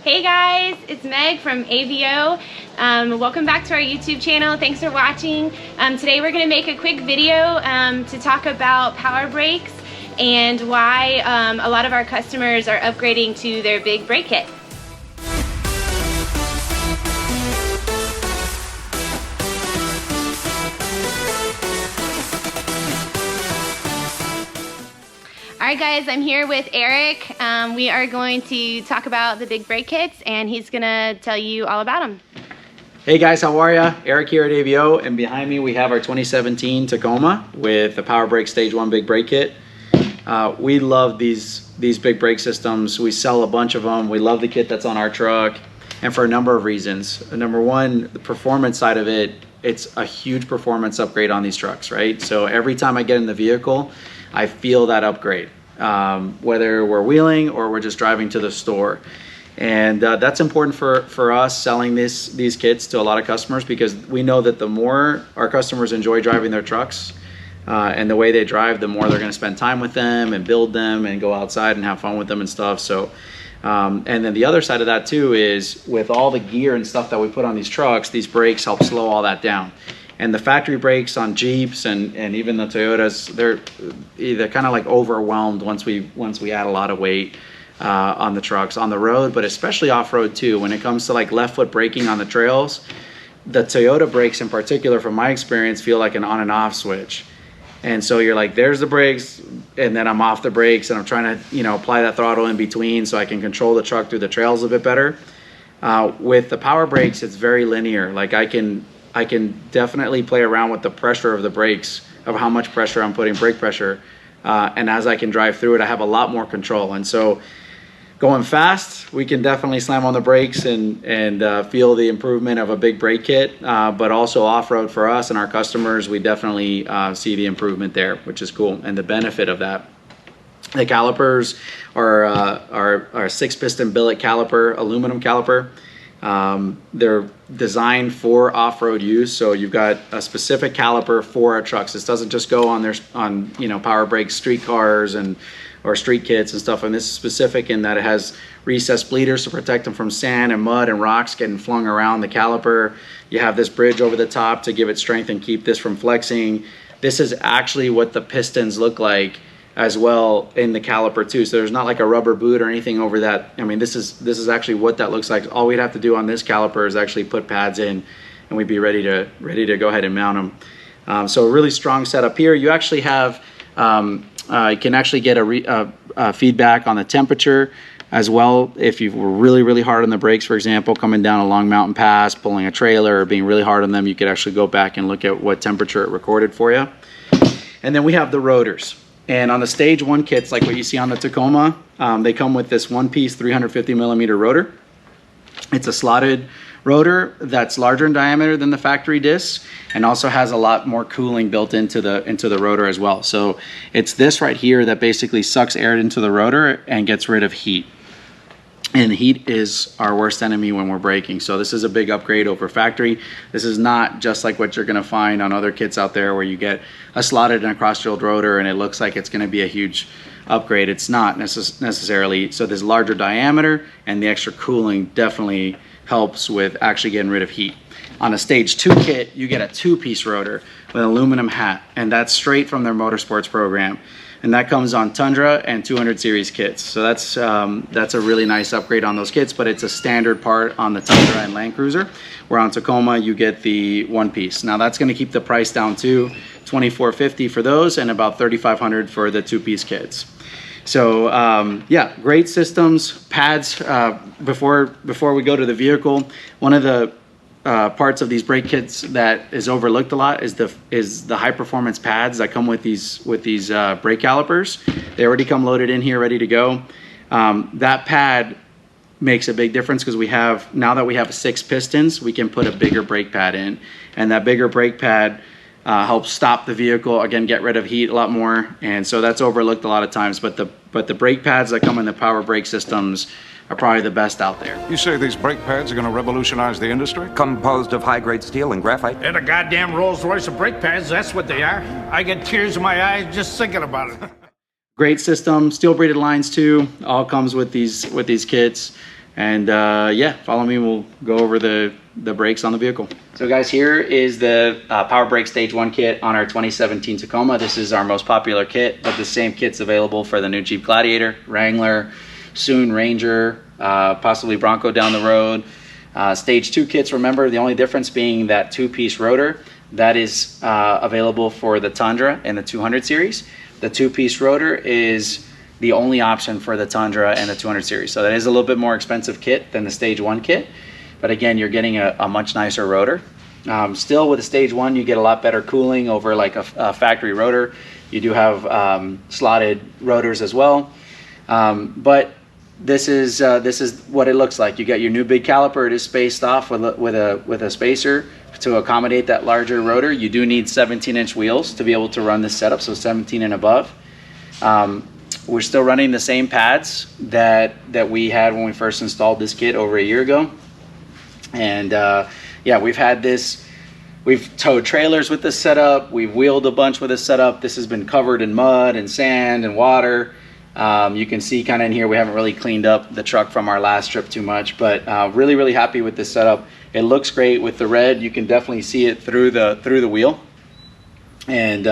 Hey guys, it's Meg from AVO. Welcome back to our YouTube channel. Thanks for watching. Today we're going to make a quick video to talk about Powerbrakes and why a lot of our customers are upgrading to their big brake kit. Alright guys, I'm here with Eric. We are going to talk about the big brake kits and he's going to tell you all about them. Hey guys, how are ya? Eric here at AVO, and behind me we have our 2017 Tacoma with the Powerbrake Stage 1 big brake kit. We love these big brake systems. We sell a bunch of them. We love the kit that's on our truck, and for a number of reasons. Number one, the performance side of it, it's a huge performance upgrade on these trucks, right? So every time I get in the vehicle, I feel that upgrade, whether we're wheeling or we're just driving to the store. And that's important for us selling these kits to a lot of customers, because we know that the more our customers enjoy driving their trucks and the way they drive, the more they're going to spend time with them and build them and go outside and have fun with them and stuff. So and then the other side of that too is, with all the gear and stuff that we put on these trucks, these brakes help slow all that down. And the factory brakes on Jeeps and even the Toyotas, they're kind of like overwhelmed once we add a lot of weight on the trucks, on the road, but especially off-road too. When it comes to like left foot braking on the trails, the Toyota brakes in particular, from my experience, feel like an on and off switch. And so you're like, there's the brakes, and then I'm off the brakes, and I'm trying to apply that throttle in between so I can control the truck through the trails a bit better. With the power brakes, it's very linear. Like I can definitely play around with the pressure of the brakes, of how much pressure I'm putting, brake pressure, and as I can drive through it, I have a lot more control. And so going fast, we can definitely slam on the brakes and feel the improvement of a big brake kit, but also off-road for us and our customers, we definitely see the improvement there, which is cool, and the benefit of that. The calipers are our 6-piston billet caliper, aluminum caliper. They're designed for off-road use, so you've got a specific caliper for our trucks. This doesn't just go on Powerbrake street cars or street kits and stuff, and this is specific in that it has recessed bleeders to protect them from sand and mud and rocks getting flung around the caliper. You have this bridge over the top to give it strength and keep this from flexing. This is actually what the pistons look like as well in the caliper too, so there's not like a rubber boot or anything over that. I mean, this is actually what that looks like. All we'd have to do on this caliper is actually put pads in, and we'd be ready to go ahead and mount them. So a really strong setup here. You actually have you can actually get a feedback on the temperature as well. If you were really hard on the brakes, for example, coming down a long mountain pass, pulling a trailer, or being really hard on them, you could actually go back and look at what temperature it recorded for you. And then we have the rotors. And on the Stage 1 kits, like what you see on the Tacoma, they come with this one-piece 350 millimeter rotor. It's a slotted rotor that's larger in diameter than the factory disc, and also has a lot more cooling built into the rotor as well. So it's this right here that basically sucks air into the rotor and gets rid of heat. And heat is our worst enemy when we're braking. So this is a big upgrade over factory. This is not just like what you're gonna find on other kits out there where you get a slotted and a cross-drilled rotor and it looks like it's gonna be a huge upgrade. It's not necessarily. So this larger diameter and the extra cooling definitely helps with actually getting rid of heat. On a Stage 2 kit, you get a 2-piece rotor with an aluminum hat, and that's straight from their motorsports program. And that comes on Tundra and 200 series kits. So that's a really nice upgrade on those kits, but it's a standard part on the Tundra and Land Cruiser, where on Tacoma you get the 1-piece. Now that's gonna keep the price down to $2,450 for those, and about $3,500 for the 2-piece kits. So yeah, great systems. Pads, before we go to the vehicle, one of the parts of these brake kits that is overlooked a lot is the high performance pads that come with these brake calipers. They already come loaded in here, ready to go. That pad makes a big difference, because now that we have 6 pistons, we can put a bigger brake pad in, and that bigger brake pad helps stop the vehicle, again, get rid of heat a lot more. And so that's overlooked a lot of times, but the brake pads that come in the Powerbrake systems are probably the best out there. You say these brake pads are going to revolutionize the industry? Composed of high-grade steel and graphite. And a goddamn Rolls Royce of brake pads, that's what they are. I get tears in my eyes just thinking about it. Great system, steel braided lines too, all comes with these kits. And yeah, follow me, we'll go over the brakes on the vehicle. So guys, here is the Powerbrake Stage 1 kit on our 2017 Tacoma. This is our most popular kit, but the same kit's available for the new Jeep Gladiator, Wrangler, soon Ranger, possibly Bronco down the road. Stage 2 kits, remember, the only difference being that 2-piece rotor. That is available for the Tundra and the 200 series. The 2-piece rotor is the only option for the Tundra and the 200 series. So that is a little bit more expensive kit than the Stage 1 kit. But again, you're getting a much nicer rotor. Still with the Stage 1, you get a lot better cooling over like a factory rotor. You do have slotted rotors as well. But this is what it looks like. You got your new big caliper. It is spaced off with a spacer to accommodate that larger rotor. You do need 17-inch wheels to be able to run this setup, so 17 and above. We're still running the same pads that we had when we first installed this kit over a year ago. And yeah, we've had this, we've towed trailers with this setup, we've wheeled a bunch with this setup. This has been covered in mud and sand and water. You can see kind of in here, we haven't really cleaned up the truck from our last trip too much, but really happy with this setup. It looks great with the red. You can definitely see it through the wheel. And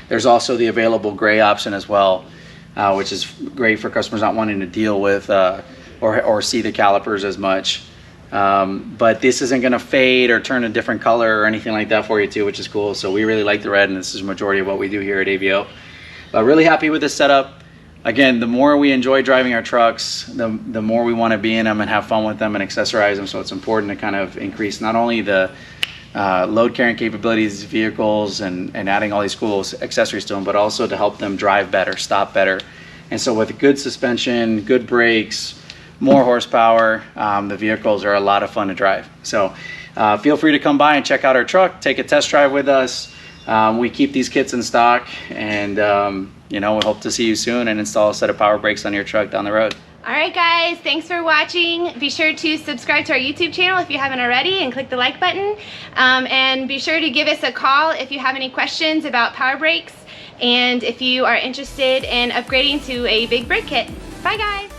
there's also the available gray option as well, which is great for customers not wanting to deal with or see the calipers as much. But this isn't going to fade or turn a different color or anything like that for you too, which is cool. So we really like the red, and this is the majority of what we do here at AVO. But really happy with this setup. Again, the more we enjoy driving our trucks, the more we want to be in them and have fun with them and accessorize them. So it's important to kind of increase not only the load carrying capabilities of these vehicles and adding all these cool accessories to them, but also to help them drive better, stop better. And so with good suspension, good brakes, more horsepower, the vehicles are a lot of fun to drive. So feel free to come by and check out our truck, take a test drive with us. We keep these kits in stock, and you know, we hope to see you soon and install a set of power brakes on your truck down the road. All right, guys, thanks for watching. Be sure to subscribe to our YouTube channel if you haven't already, and click the like button. And be sure to give us a call if you have any questions about power brakes, and if you are interested in upgrading to a big brake kit. Bye, guys.